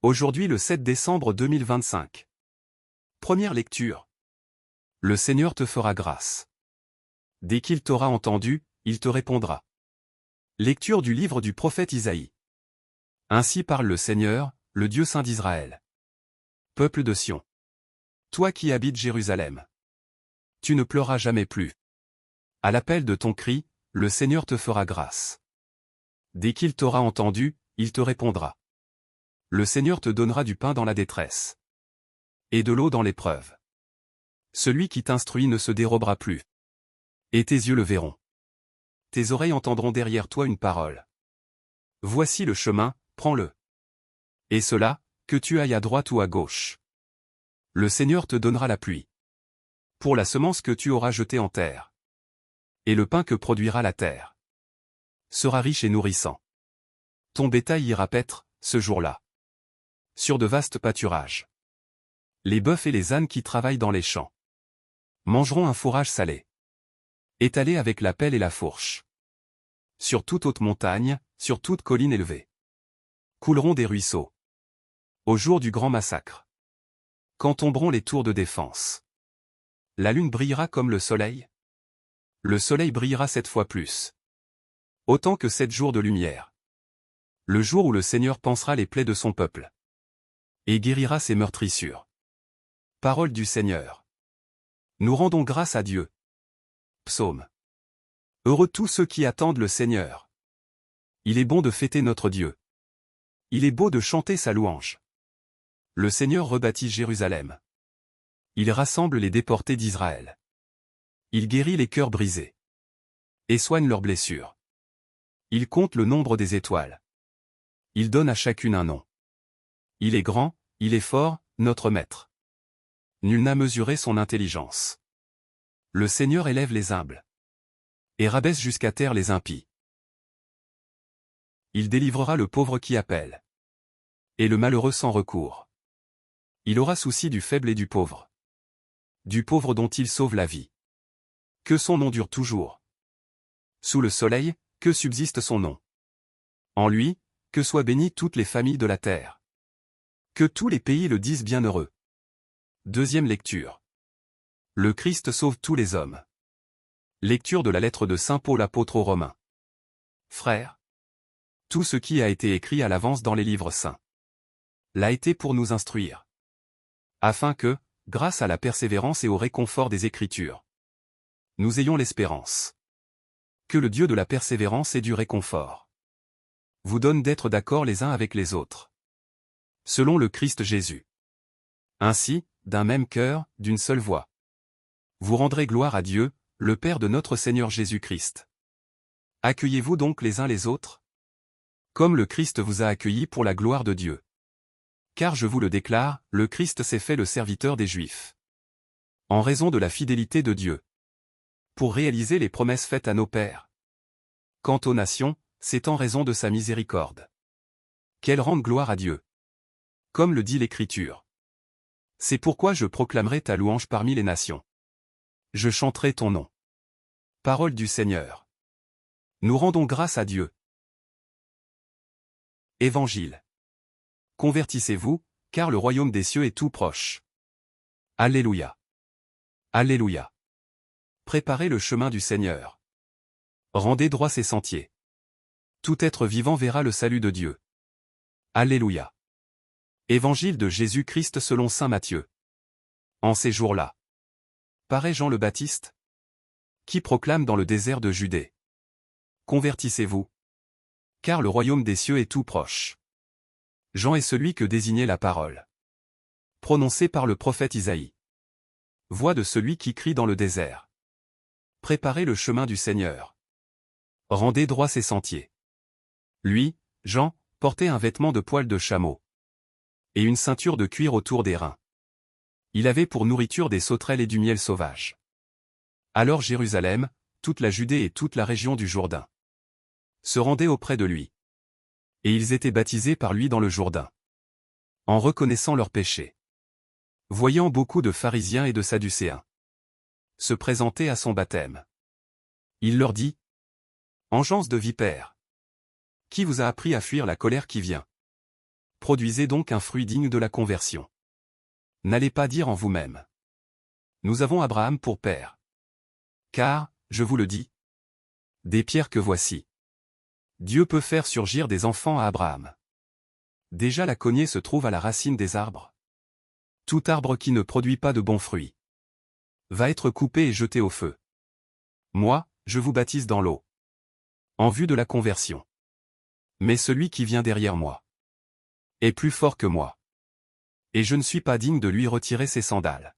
Aujourd'hui le 7 décembre 2025. Première lecture. Le Seigneur te fera grâce. Dès qu'il t'aura entendu, il te répondra. Lecture du livre du prophète Isaïe. Ainsi parle le Seigneur, le Dieu saint d'Israël. Peuple de Sion. Toi qui habites Jérusalem. Tu ne pleuras jamais plus. À l'appel de ton cri, le Seigneur te fera grâce. Dès qu'il t'aura entendu, il te répondra. Le Seigneur te donnera du pain dans la détresse. Et de l'eau dans l'épreuve. Celui qui t'instruit ne se dérobera plus. Et tes yeux le verront. Tes oreilles entendront derrière toi une parole. Voici le chemin, prends-le. Et cela, que tu ailles à droite ou à gauche. Le Seigneur te donnera la pluie. Pour la semence que tu auras jetée en terre. Et le pain que produira la terre. Sera riche et nourrissant. Ton bétail ira paître, ce jour-là. Sur de vastes pâturages. Les bœufs et les ânes qui travaillent dans les champs. Mangeront un fourrage salé. Étalé avec la pelle et la fourche. Sur toute haute montagne, sur toute colline élevée. Couleront des ruisseaux. Au jour du grand massacre. Quand tomberont les tours de défense. La lune brillera comme le soleil. Le soleil brillera 7 fois plus. Autant que 7 jours de lumière. Le jour où le Seigneur pansera les plaies de son peuple. Et guérira ses meurtrissures. Parole du Seigneur. Nous rendons grâce à Dieu. Psaume. Heureux tous ceux qui attendent le Seigneur. Il est bon de fêter notre Dieu. Il est beau de chanter sa louange. Le Seigneur rebâtit Jérusalem. Il rassemble les déportés d'Israël. Il guérit les cœurs brisés. Et soigne leurs blessures. Il compte le nombre des étoiles. Il donne à chacune un nom. Il est grand, il est fort, notre Maître. Nul n'a mesuré son intelligence. Le Seigneur élève les humbles. Et rabaisse jusqu'à terre les impies. Il délivrera le pauvre qui appelle. Et le malheureux sans recours. Il aura souci du faible et du pauvre. Du pauvre dont il sauve la vie. Que son nom dure toujours. Sous le soleil, que subsiste son nom. En lui, que soient bénies toutes les familles de la terre. Que tous les pays le disent bienheureux. Deuxième lecture. Le Christ sauve tous les hommes. Lecture de la lettre de saint Paul apôtre aux Romains. Frères, tout ce qui a été écrit à l'avance dans les livres saints l'a été pour nous instruire. Afin que, grâce à la persévérance et au réconfort des Écritures, nous ayons l'espérance. Que le Dieu de la persévérance et du réconfort vous donne d'être d'accord les uns avec les autres. Selon le Christ Jésus. Ainsi, d'un même cœur, d'une seule voix. Vous rendrez gloire à Dieu, le Père de notre Seigneur Jésus-Christ. Accueillez-vous donc les uns les autres, comme le Christ vous a accueillis pour la gloire de Dieu. Car je vous le déclare, le Christ s'est fait le serviteur des Juifs. En raison de la fidélité de Dieu. Pour réaliser les promesses faites à nos pères. Quant aux nations, c'est en raison de sa miséricorde. Qu'elles rendent gloire à Dieu. Comme le dit l'Écriture. C'est pourquoi je proclamerai ta louange parmi les nations. Je chanterai ton nom. Parole du Seigneur. Nous rendons grâce à Dieu. Évangile. Convertissez-vous, car le royaume des cieux est tout proche. Alléluia. Alléluia. Préparez le chemin du Seigneur. Rendez droit ses sentiers. Tout être vivant verra le salut de Dieu. Alléluia. Évangile de Jésus-Christ selon saint Matthieu. En ces jours-là, paraît Jean le Baptiste, qui proclame dans le désert de Judée. Convertissez-vous, car le royaume des cieux est tout proche. Jean est celui que désignait la parole, prononcée par le prophète Isaïe. Voix de celui qui crie dans le désert. Préparez le chemin du Seigneur. Rendez droit ses sentiers. Lui, Jean, portait un vêtement de poil de chameau. Et une ceinture de cuir autour des reins. Il avait pour nourriture des sauterelles et du miel sauvage. Alors Jérusalem, toute la Judée et toute la région du Jourdain se rendaient auprès de lui. Et ils étaient baptisés par lui dans le Jourdain. En reconnaissant leurs péchés. Voyant beaucoup de pharisiens et de sadducéens se présenter à son baptême. Il leur dit: Engeance de vipères, qui vous a appris à fuir la colère qui vient? Produisez donc un fruit digne de la conversion. N'allez pas dire en vous-même: nous avons Abraham pour père. Car, je vous le dis, des pierres que voici, Dieu peut faire surgir des enfants à Abraham. Déjà la cognée se trouve à la racine des arbres. Tout arbre qui ne produit pas de bons fruits va être coupé et jeté au feu. Moi, je vous baptise dans l'eau, en vue de la conversion. Mais celui qui vient derrière moi est plus fort que moi. Et je ne suis pas digne de lui retirer ses sandales.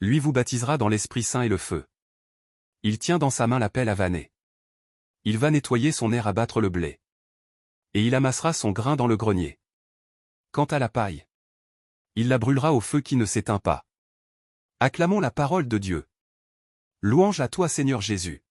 Lui vous baptisera dans l'Esprit Saint et le feu. Il tient dans sa main la pelle à vanner. Il va nettoyer son aire à battre le blé. Et il amassera son grain dans le grenier. Quant à la paille, il la brûlera au feu qui ne s'éteint pas. Acclamons la parole de Dieu. Louange à toi Seigneur Jésus.